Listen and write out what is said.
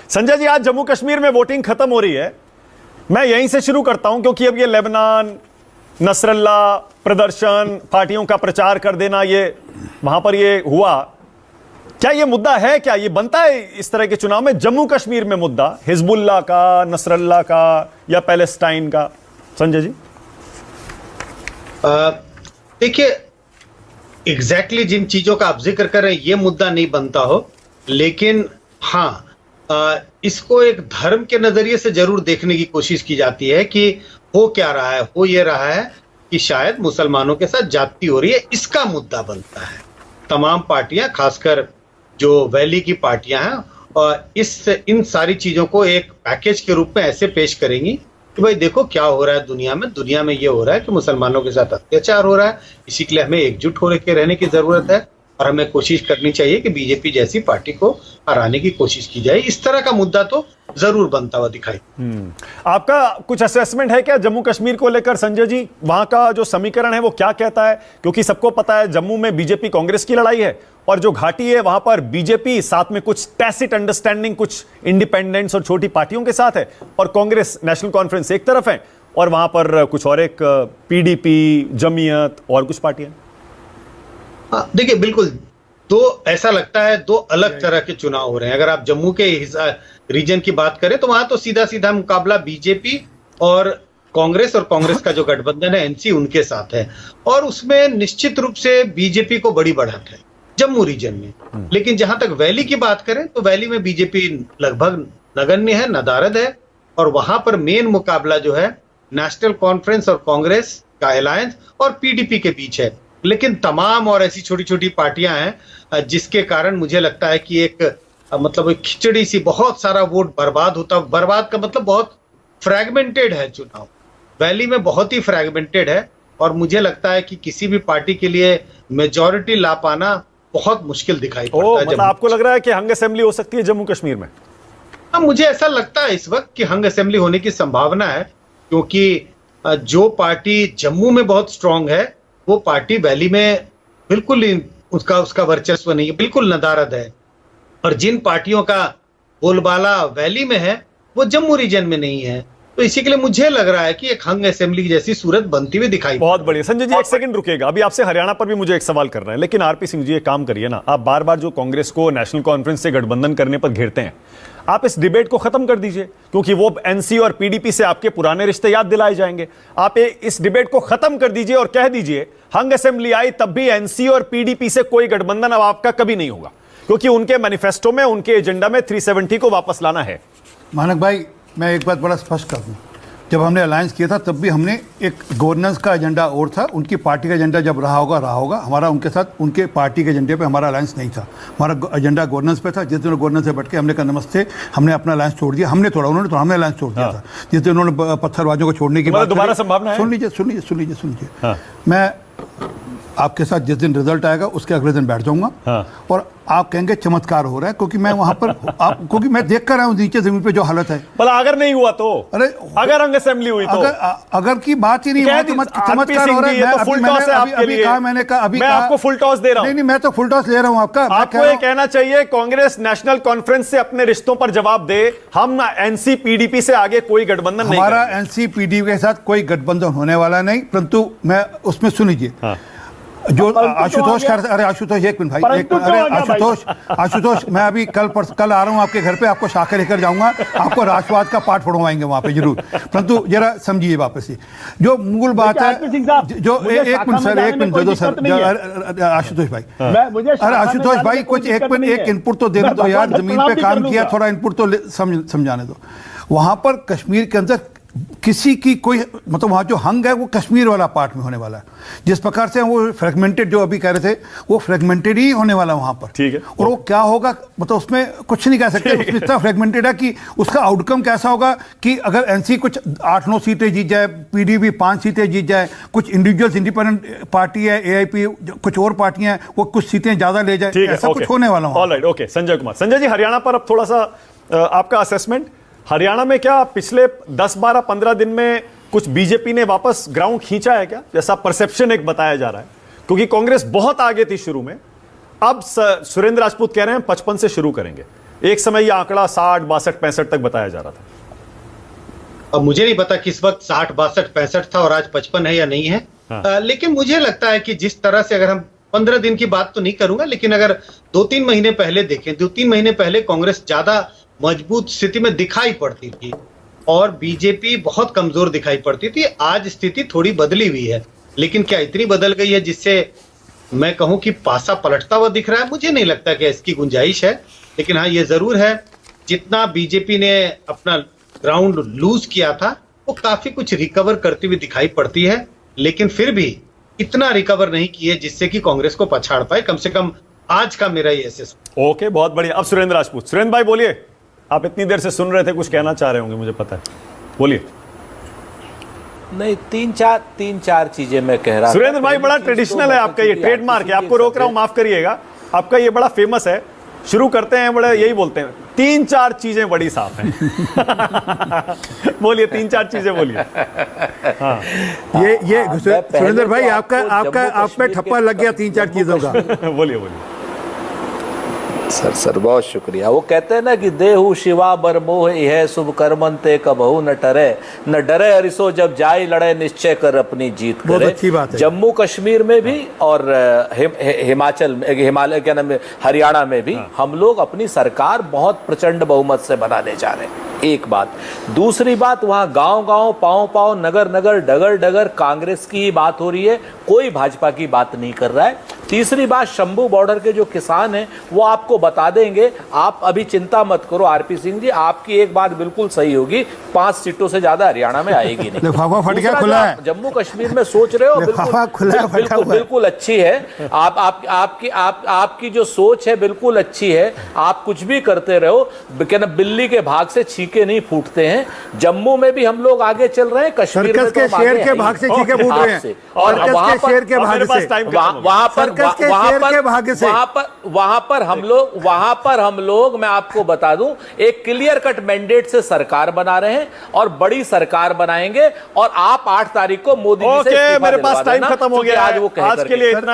संजय जी, आज जम्मू कश्मीर में वोटिंग खत्म हो रही है। मैं यहीं से शुरू करता हूं क्योंकि अब ये लेबनान, नसरल्ला प्रदर्शन, पार्टियों का प्रचार कर देना, ये वहां पर ये हुआ। क्या ये मुद्दा है, क्या ये बनता है इस तरह के चुनाव में जम्मू कश्मीर में मुद्दा हिजबुल्लाह का, नसरल्ला का या पैलेस्टाइन का? संजय जी देखिए, एग्जैक्टली जिन चीजों का आप जिक्र कर रहे हैं ये मुद्दा नहीं बनता हो, लेकिन हाँ, इसको एक धर्म के नजरिए से जरूर देखने की कोशिश की जाती है कि हो क्या रहा है। हो ये रहा है कि शायद मुसलमानों के साथ जाति हो रही है, इसका मुद्दा बनता है। तमाम पार्टियां, खासकर जो वैली की पार्टियां हैं, और इन सारी चीजों को एक पैकेज के रूप में ऐसे पेश करेंगी कि भाई देखो क्या हो रहा है दुनिया में ये हो रहा है कि मुसलमानों के साथ अत्याचार हो रहा है, इसी के लिए हमें एकजुट होकर रहने की जरूरत है और हमें कोशिश करनी चाहिए कि बीजेपी जैसी पार्टी को हराने की कोशिश की जाए। इस तरह का मुद्दा तो जरूर बनता हुआ दिखाई। आपका कुछ असेसमेंट है क्या जम्मू कश्मीर को लेकर संजय जी? वहां का जो समीकरण है वो क्या कहता है? क्योंकि सबको पता है जम्मू में बीजेपी कांग्रेस की लड़ाई है और जो घाटी है वहां पर बीजेपी साथ में कुछ टैसिट अंडरस्टैंडिंग कुछ इंडिपेंडेंट्स और छोटी पार्टियों के साथ है, और कांग्रेस नेशनल कॉन्फ्रेंस एक तरफ है और वहां पर कुछ और एक पीडीपी, जमीयत और कुछ पार्टियां। देखिए, बिल्कुल ऐसा लगता है दो अलग तरह के चुनाव हो रहे हैं। अगर आप जम्मू के रीजन की बात करें तो वहां तो सीधा सीधा मुकाबला बीजेपी और कांग्रेस का जो गठबंधन है एनसी उनके साथ है, और उसमें निश्चित रूप से बीजेपी को बड़ी बढ़त है जम्मू रीजन में। लेकिन जहां तक वैली की बात करें तो वैली में बीजेपी लगभग नगण्य है, नदारद है, और वहां पर मेन मुकाबला जो है नेशनल कॉन्फ्रेंस और कांग्रेस का अलायंस और पीडीपी के बीच है। लेकिन तमाम और ऐसी छोटी छोटी पार्टियां हैं जिसके कारण मुझे लगता है कि एक खिचड़ी सी, बहुत सारा वोट बर्बाद होता। बर्बाद का मतलब बहुत फ्रैगमेंटेड है चुनाव, वैली में बहुत ही फ्रैगमेंटेड है, और मुझे लगता है कि किसी भी पार्टी के लिए मेजॉरिटी ला पाना बहुत मुश्किल दिखाई पड़ता है। मतलब आपको लग रहा है कि हंग असेंबली हो सकती है जम्मू कश्मीर में? हाँ, मुझे ऐसा लगता है इस वक्त कि हंग असेंबली होने की संभावना है, क्योंकि जो पार्टी जम्मू में बहुत स्ट्रांग है वो पार्टी वैली में बिल्कुल ही उसका वर्चस्व नहीं है, बिल्कुल नदारद है। और जिन पार्टियों का बोलबाला वैली में है वो जम्मू रीजन में नहीं है, तो इसी के लिए मुझे लग रहा है कि एक हंग असेंबली जैसी सूरत बनती हुई दिखाई। बहुत बढ़िया। संजय जी एक सेकंड रुकिएगा, अभी आपसे हरियाणा पर भी मुझे एक सवाल करना है, लेकिन आरपी सिंह जी एक काम करिए ना, आप बार बार जो कांग्रेस को नेशनल कॉन्फ्रेंस से गठबंधन करने पर घेरते हैं, आप इस डिबेट को खत्म कर दीजिए, क्योंकि वो एनसी और पीडीपी से आपके पुराने रिश्ते याद दिलाए जाएंगे। आप इस डिबेट को खत्म कर दीजिए और कह दीजिए हंग असेंबली आई तब भी एनसी और पीडीपी से कोई गठबंधन अब आपका कभी नहीं होगा, क्योंकि उनके मैनिफेस्टो में, उनके एजेंडा में 370 को वापस लाना है। मानक भाई, मैं एक बात बड़ा स्पष्ट कर दूं, जब हमने अलायंस किया था तब भी हमने एक गवर्नेंस का एजेंडा और था, उनकी पार्टी का एजेंडा जब रहा होगा। हमारा उनके साथ, उनके पार्टी के एजेंडे पे हमारा अलायंस नहीं था, हमारा एजेंडा गवर्नेंस पे था। जिस दिन गवर्नेंस से बैठ के हमने कहा नमस्ते, हमने अपना अलायंस छोड़ दिया। हमने थोड़ा, उन्होंने थोड़ा, हमने अलायंस छोड़ दिया था। जिस दिन उन्होंने पत्थरबाजों को छोड़ने की बात, दोबारा संभावना है। सुन लीजिए। मैं आपके साथ जिस दिन रिजल्ट आएगा उसके अगले दिन बैठ जाऊंगा और आप कहेंगे चमत्कार हो रहा है, क्योंकि मैं वहां पर क्योंकि मैं देख कर रहा हूं नीचे जमीन पे जो हालत है। भला अगर नहीं हुआ तो, अरे अगर हंग असेंबली हुई तो, अगर की बात ही नहीं हुआ तो चमत्कार हो रहा है। मैंने कहा अभी मैं आपको फुल टॉस दे रहा हूं। नहीं, मैं तो फुल टॉस ले रहा हूं आपका। आपको ये कहना चाहिए कांग्रेस नेशनल कॉन्फ्रेंस से अपने रिश्तों पर जवाब दे, हम एनसी पीडीपी से आगे कोई गठबंधन नहीं, हमारा एनसी पीडीपी के साथ कोई गठबंधन होने वाला नहीं। परंतु मैं उसमें सुन लीजिए जो आशुतोष अरे आशुतोष एक मिनट भाई, अरे आशुतोष मैं अभी कल आ रहा हूँ आपके घर पे, आपको शाखा लेकर जाऊंगा, आपको राष्ट्रवाद का पाठ पढ़वाएंगे वहां पे जरूर। परंतु जरा समझिए वापस ही जो मूल बात है, जो एक मिनट सर, आशुतोष भाई, अरे आशुतोष भाई कुछ एक इनपुट तो देने दो यार, जमीन पे काम किया, थोड़ा इनपुट तो समझाने दो। वहां पर कश्मीर के अंदर किसी की कोई वहां जो हंग है वो कश्मीर वाला पार्ट में होने वाला है। जिस प्रकार से वो फ्रेगमेंटेड, जो अभी कह रहे थे, वो फ्रेगमेंटेड ही होने वाला वहां पर। ठीक है। और वो क्या होगा उसमें कुछ नहीं कह सकते। उसमें इतना फ्रेगमेंटेड है कि उसका आउटकम कैसा होगा कि अगर एनसी कुछ 8-9 सीटें जीत जाए, पीडीपी 5 सीटें जीत जाए, कुछ इंडिविजुअल्स इंडिपेंडेंट पार्टी है, एआईपी, कुछ और पार्टियां हैं, वो कुछ सीटें ज्यादा ले जाए, ऐसा कुछ होने वाला। All right, okay. संजय कुमार, संजय जी हरियाणा पर अब थोड़ा सा आपका असेसमेंट। हरियाणा में क्या पिछले 10-12-15 दिन में कुछ बीजेपी ने वापस ग्राउंड खींचा है क्या, जैसा परसेप्शन एक बताया जा रहा है? क्योंकि कांग्रेस बहुत आगे थी शुरू में, अब सुरेंद्र राजपूत कह रहे हैं 55 से शुरू करेंगे। एक समय यह आंकड़ा 60, 62, 65 तक बताया जा रहा था। अब मुझे नहीं पता किस वक्त 60, 62, 65 था और आज 55 है या नहीं है। हाँ। लेकिन मुझे लगता है कि जिस तरह से, अगर हम 15 दिन की बात तो नहीं करूंगा, लेकिन अगर 2-3 महीने पहले देखें, 2-3 महीने पहले कांग्रेस ज्यादा मजबूत स्थिति में दिखाई पड़ती थी और बीजेपी बहुत कमजोर दिखाई पड़ती थी। आज स्थिति थोड़ी बदली हुई है, लेकिन क्या इतनी बदल गई है जिससे मैं कहूं कि पासा पलटता हुआ दिख रहा है? मुझे नहीं लगता कि इसकी गुंजाइश है। लेकिन हाँ, ये जरूर है, जितना बीजेपी ने अपना ग्राउंड लूज किया था वो काफी कुछ रिकवर करती हुई दिखाई पड़ती है, लेकिन फिर भी इतना रिकवर नहीं किए जिससे कि कांग्रेस को पछाड़ पाए। कम से कम आज का मेरा ये असेसमेंट। ओके, बहुत बढ़िया। अब सुरेंद्र राजपूत। सुरेंद्र भाई बोलिए, आप इतनी देर से सुन रहे थे, कुछ कहना चाह रहे होंगे, मुझे पता है, बोलिए। नहीं, तीन चार चीजें मैं कह रहा था। सुरेंद्र भाई बड़ा ट्रेडिशनल है आपका, ये ट्रेडमार्क है, आपको रोक रहा हूं, माफ करिएगा, आपका ये बड़ा फेमस है। शुरू करते हैं बड़े यही बोलते हैं, 3-4 चीजें बड़ी साफ हैं। बोलिए, 3-4 चीजें बोलिए। हाँ। ये सुरेंद्र भाई आप पे ठप्पा लग गया 3-4 चीजों का। बोलिए। सर बहुत शुक्रिया। वो कहते हैं ना कि देहु शिवा बर मोह है शुभ कर्मंते कबहू न डरे हरिसो जब जाई लड़े निश्चय कर अपनी जीत करे। बहुत अच्छी बात है। जम्मू कश्मीर में भी और हिमालय क्या नाम है, हरियाणा में भी हम लोग अपनी सरकार बहुत प्रचंड बहुमत से बनाने जा रहे हैं। एक बात। दूसरी बात, वहां गांव पांव नगर डगर कांग्रेस की ही बात हो रही है, कोई भाजपा की बात नहीं कर रहा है। तीसरी बात, शंभू बॉर्डर के जो किसान हैं वो आपको बता देंगे, आप अभी चिंता मत करो आरपी सिंह जी, आपकी एक बात बिल्कुल सही होगी, 5 सीटों से ज्यादा हरियाणा में आएगी नहीं। लिफाफा फट गया, खुला है। जम्मू कश्मीर में सोच रहे हो, बिल्कुल अच्छी है। आपकी जो सोच है बिल्कुल अच्छी है, आप कुछ भी करते रहो, क्या ना बिल्ली के भाग से छीके नहीं फूटते हैं। जम्मू में भी हम लोग आगे चल रहे हैं, कश्मीर में तो शेर के भाग से छीके फूट रहे हैं, और वहां पर हम लोग मैं आपको बता दूं, एक क्लियर कट मैंडेट से सरकार बना रहे हैं और बड़ी सरकार बनाएंगे। और आप 8 तारीख को मोदी जी से मेरे पास टाइम खत्म हो गया, आज के लिए इतना।